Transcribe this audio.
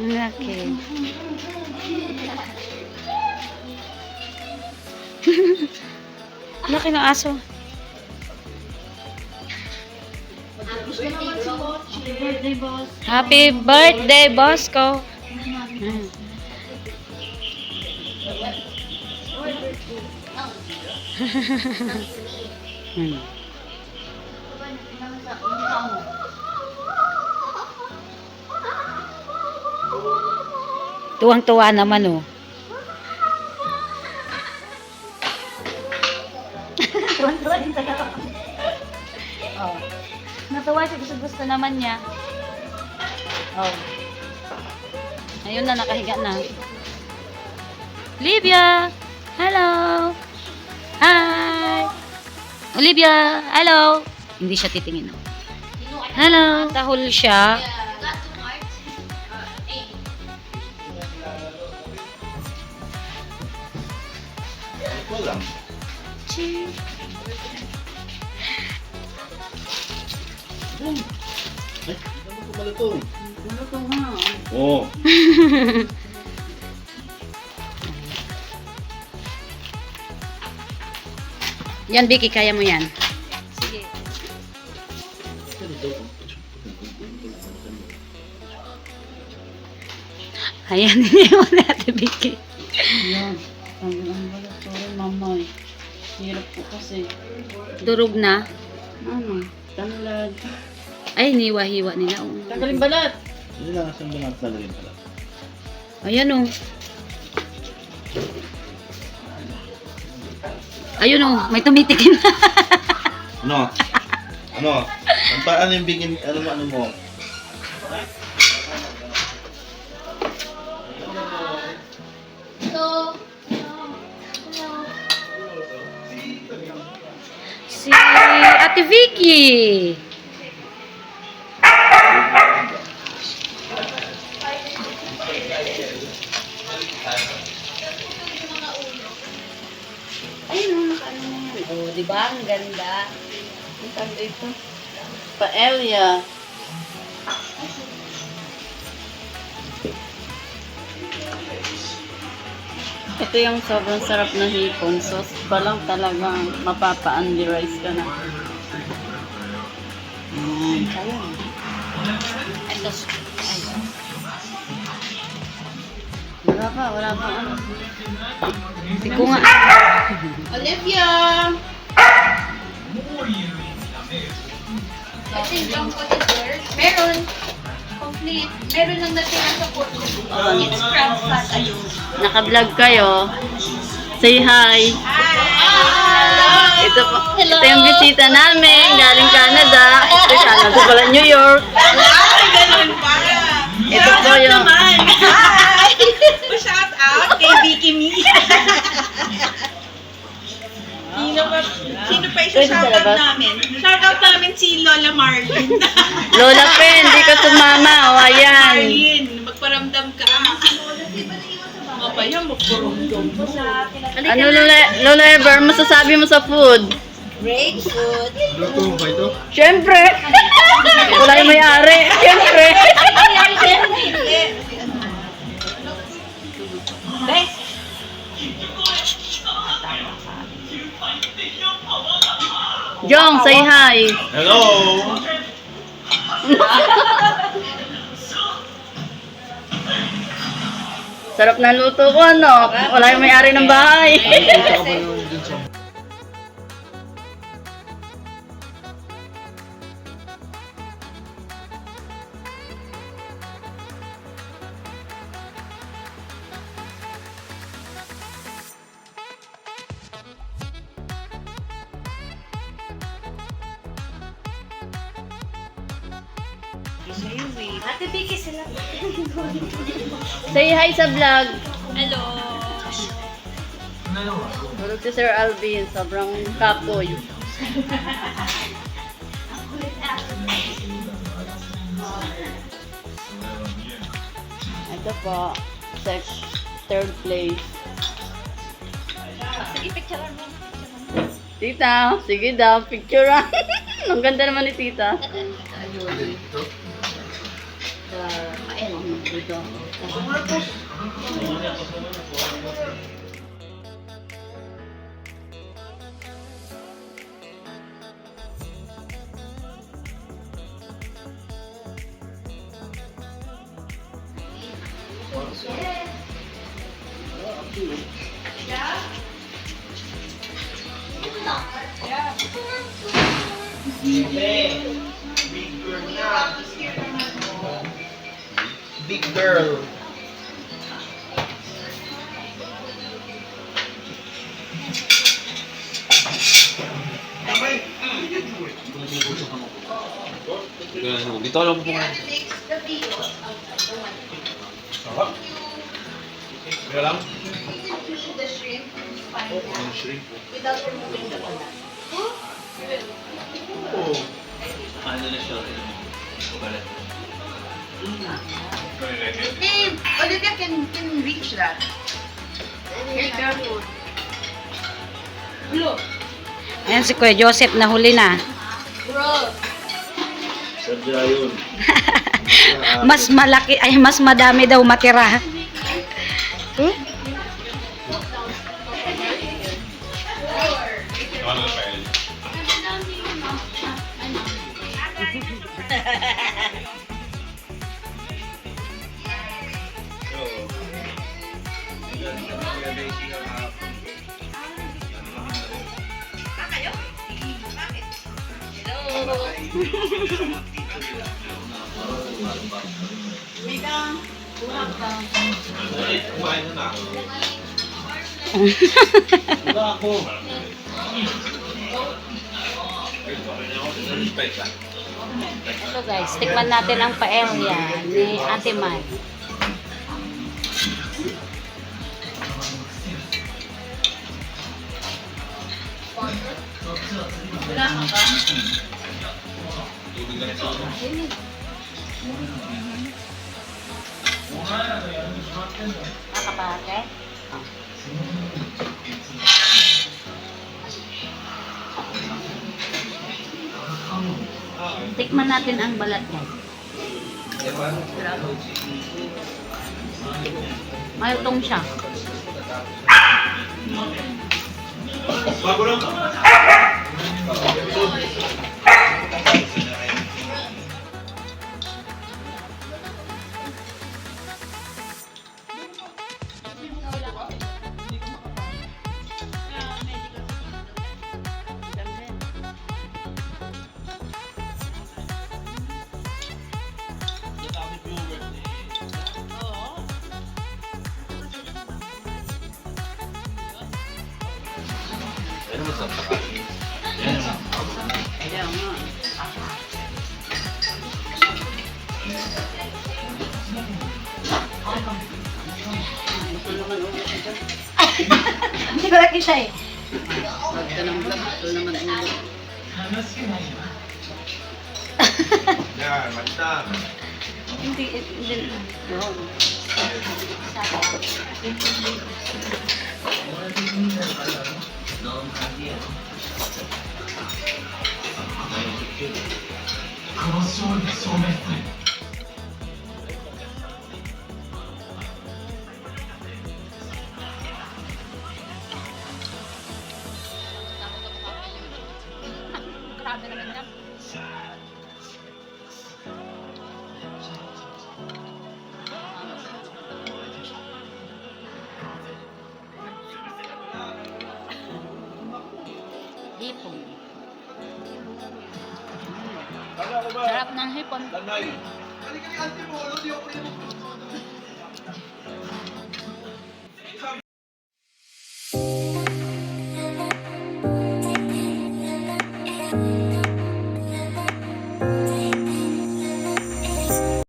Okay. Laki ng aso. Happy birthday, Bosco. Tuwang-tuwa naman, oh. Tuwang-tuwa din talaga. Oh. Natuwa siya, gusto naman niya. Oh. Ayun na, nakahiga na. Olivia! Hello! Hi! Olivia! Hello! Hindi siya titingin. Hello! Tahol siya. Cheers! Ay, ano ito malutong? Malutong nga. Oo. Yan, Vicky, kaya mo yan. Sige. Ayan, hindi mo na ate Vicky. Yan. Ang wala. Sorry, mama. Hirap po kasi. Durog na. Ano? Tanlad. Ay, niwa-hiwa nila. Oh. Tanggalin balat. Hindi lang, saan ba natin talagang pala? Ayan, oh. Ayun, oh. May tumitikim na. Ano? Ano? Paano yung bigin, ano mo? Si Ate Vicky. Ayun, oh. Nakaano na yan. Oh, di ba? Ang ganda. Ang tawag dito. Paella. Ito yung sobrang sarap na hipon. Sauce pa lang talagang mapapa-only rice ka na. Ayun. Ito. Ayun. Wala pa ano. Hindi ko nga. Olivia! Meron. Complete. Meron lang natira sa photo. It's crab fat. Ayun. Naka-vlog kayo. Say hi! Ito po. Ito yung bisita namin. Galing Canada. Ito Canada pala, New York. Ganun pa. Ito po yung... Hi! Shout out kay Vicky Me. Sino pa yung shoutout namin? Shoutout namin si Lola Marlene. Lola Pen, hindi ka sumama. O, ayan. Marlene, magparamdam ka. Ano ba yan? Magparamdam mo. Ano, Lola Ever, masasabi mo sa food? Great food. Luto ba ito? Siyempre. Wala yung may-ari. Siyempre. Best. Jong, say hi. Hello! Sarap na luto ko, ano? Wala yung may-ari ng bahay. Ate Vicky sila. Say hi sa vlog. Hello. Tulog si Sir Alvin. Sobrang kapoy. Ito po. Third place. Sige, picturean mo. Tita, sige daw. Picture. Ang ganda naman ni tita. Ayun, dito. Big girl. Dito lang po. Sarap. Kaya lang? Oh. Ano na siya? Hey, Olivia can reach that. Hey, careful. Look, Ayan si Kuya Joseph, nahuli na. bro. Sadya yun. Mas malaki, ay mas madami daw matira. Kumain na. Wala ako. Ito guys, tikman natin ang paella ni Ate Mai. Kakapake? Tikman natin ang balat niya. Maltong siya. Bago lang. Ano mo sa pakain? Ayan nga. Ito naman ulit ito. Hindi ko nakita eh. Huwag ka ng vlog. Ito naman ulit. Yan, manda. Hindi. Yun. Grabe naman yan. Hipon. Sarap ng hipon. Lanay.